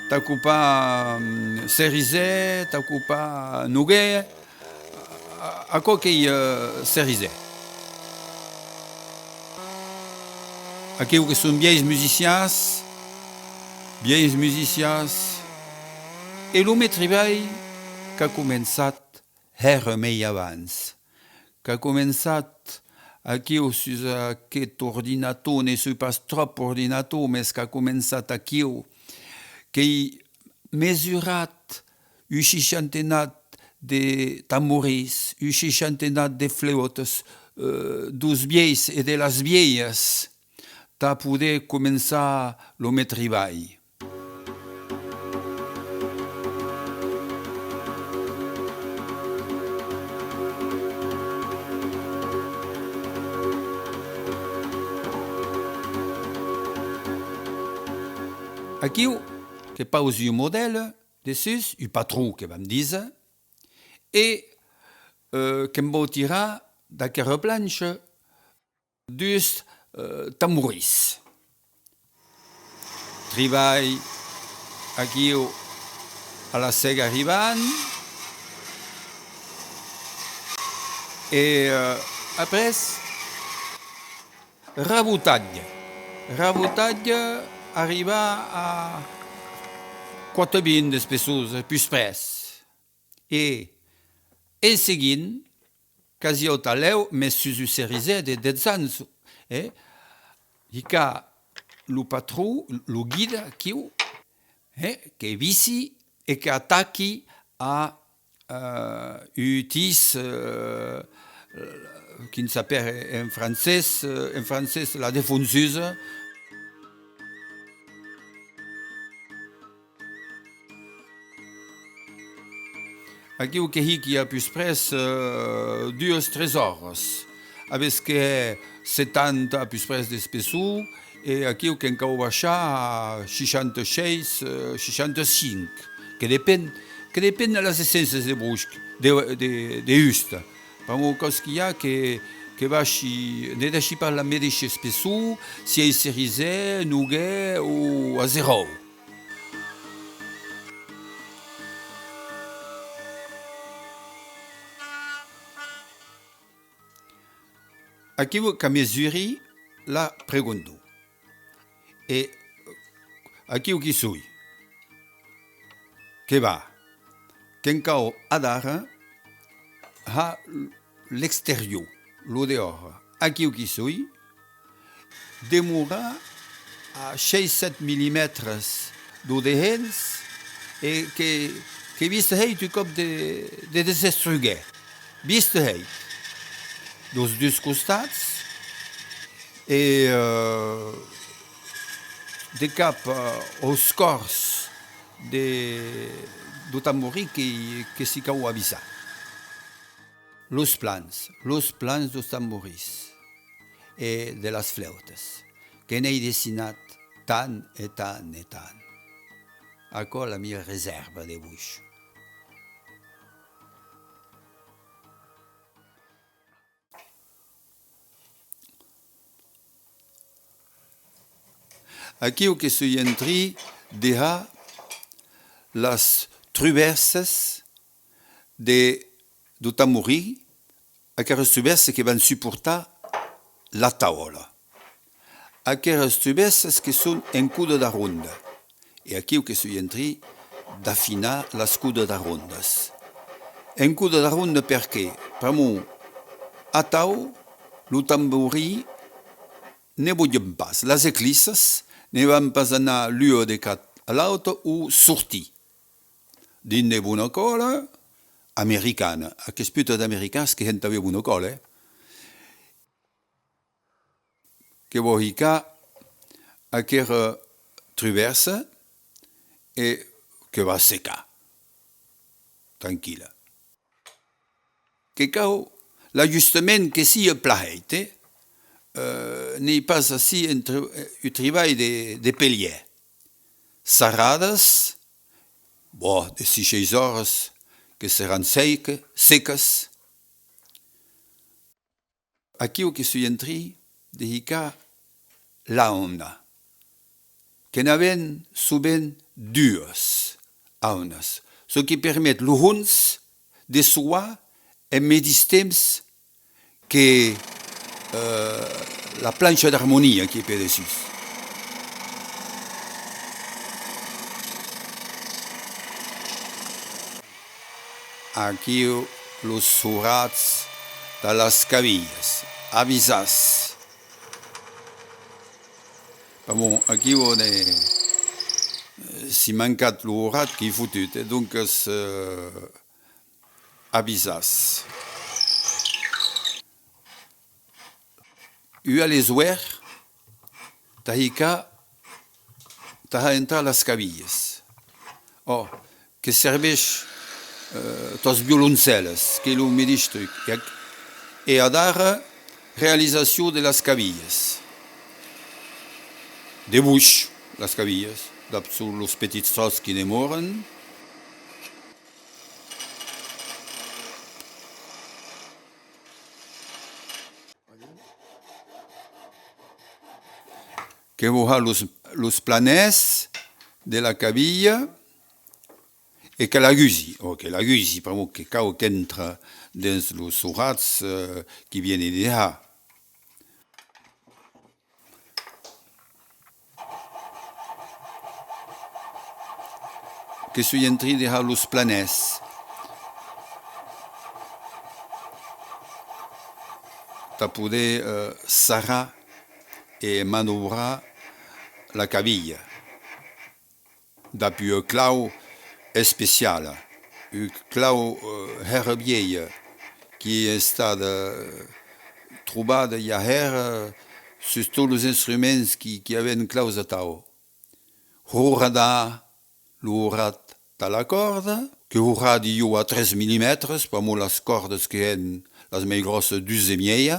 t'occupa cerisè, t'occupa nuguè, a quoi che cerisè. Aquells que són vieills musicians, e lo meu treball que ha començat mei abans, que ha començat aquí sus aquest ordinator, ne sou pas trop ordinator, mas que ha començat aquí, que he mesurat un seixantenat de tamboris, un seixantenat de flautas, dos vieills e de les vieilles, ta poder començar lo meu treball. Aquí, que paus un model de sus, un patró que vam dir, e que em vau tirar d'aquesta planxa dus tamboris. Treball aquí a la sega arribant, e après, rabotatge arriba a 4 de pessoas, plus pres. E en seguint, quasi au taleu, mais sus un cerisè de 10 anys, i ca lo patró, lo guida, que visi e que ataqui a utis qui s'appelle en français la défonceuse. Aqui o que hi a plus pres 2-3 horas. Abes que 70 plus pres d'espessor, e aqui o que encau baixar a 66, 65, que depèn de les essències de brusc, de justa. Per un cos que hi ha que baixi, ne deixi per la mateixa espessor, si és cerisè, nuguè o a zero. Aqui que mesuri la pregunto. E aqui o que sou? Que va? Quem cau a dar a l'exterior, lo dehors. Aqui o que sou? Demora a 6-7 milímetres do dehens e que viste hei tu cop de desestruguer. Viste hei. Dos dois costats e de cap aos cors do tambori que si cau avisar. Los plans dos tamboris e de las flautas que n'he dessinat tant e tant e tant. Aquò la mia reserva de buix. Aqui o que sou entri deja las traverses do tambori, aquelas traverses que van suportar la taula. Aquelas traverses que són en cuda da ronda. E aqui o que sou entri d'afinar las cuda da rondas. En cuda da ronda perché? Pramo a tau, lo tambori ne vogliono pas. Las eclisses ne van pas anar l'un de cat a l'altre o sortir. Din de bona cola americana. Aquests puta d'americans que gent aveva una cola, que vol hicar aquella traversa e que va secar. Tranquil·la. Que cau l'ajustament que si plaït, n'est pas assis entre le travail de pellier. Sarrades, de 6 horas que serão secas. Aqui o que sou entri de hicar la onda. que n'aven souvent dues aunes, ce qui permet l'uns de soi en medis temps que la planche d'harmonie qui est par-dessus. Aquí los surats de las cabillas, avisas. Bon, aquí on est, si mancat l'urat qui foutut, donc avisas. U a les ouer, tahika, taha entrar las cabillas. Oh, que serveix tos violoncelles, que lo medis truc. Et a dar réalisation de las cabillas. De bouche, las cabillas, sur los petits tros qui demoren. Que voha los planès de la cabilla et que la gusi, que la gusi, per que cau qu'entra dins los surats qui vienen de là. Que sui entri de là los planès. Ta poder serrar et manobrar la cabilla. D'api un clau especial, un clau herbier qui est trobat hier sur tous les instruments qui avaient une clause à tau. Hourada, l'ourat à la corde, que hourad io à 13 mm, pas moi les cordes qui sont les més grosses 12 miei.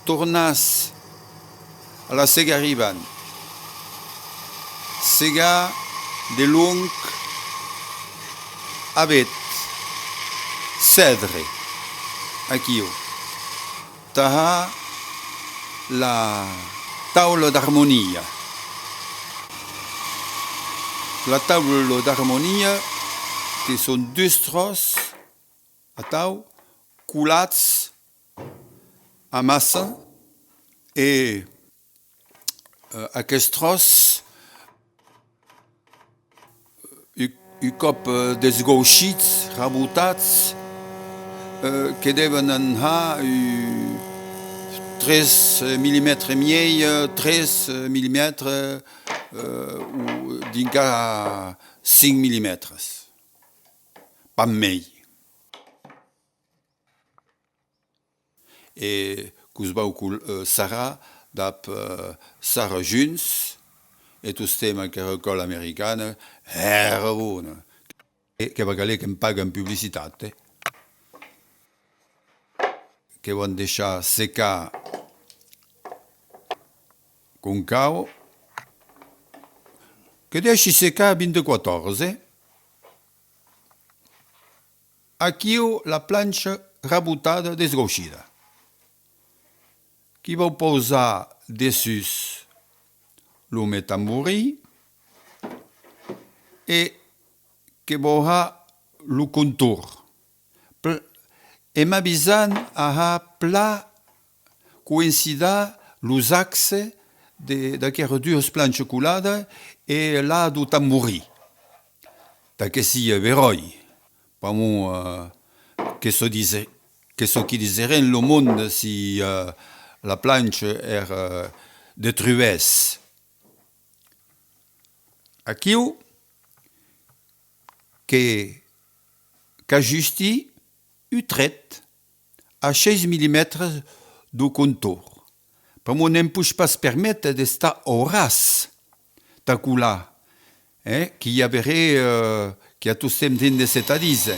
Tornas a la sega riban. Sega de long avec cèdre. Aquí. Taha la taula d'harmonia. La taula d'harmonia, qui sont deux tros a tau, coulats a massa, et aquest tros un cop desgauchits, rabotats, que deven anar 3 mm et miei, 3 mm ou d'inca 5 mm. Pas mei. Et que vau serrar d'ap serrar junts, et tot tema que recol americana, era bona. Que va caler que em paguen publicitat, que van deixar secar con cau, que deixi secar 24 hores, Aquí la planxa rabotada desgauchida. Qui vau posar dessus lo metambori e que voha lo contour. E m'avisant a pla coincida los axes d'aquera dues planxes colades e là do tambori. Perquè sia veroi. Pamo que ce qui dirait le monde si la planche est détruite. Aquí qu'ajusti un trait à 16 mm de contour. Pour moi, ne peut pas se permettre d'estar au ras d'acula, qui y avait qui a tout ce temps de cette adise.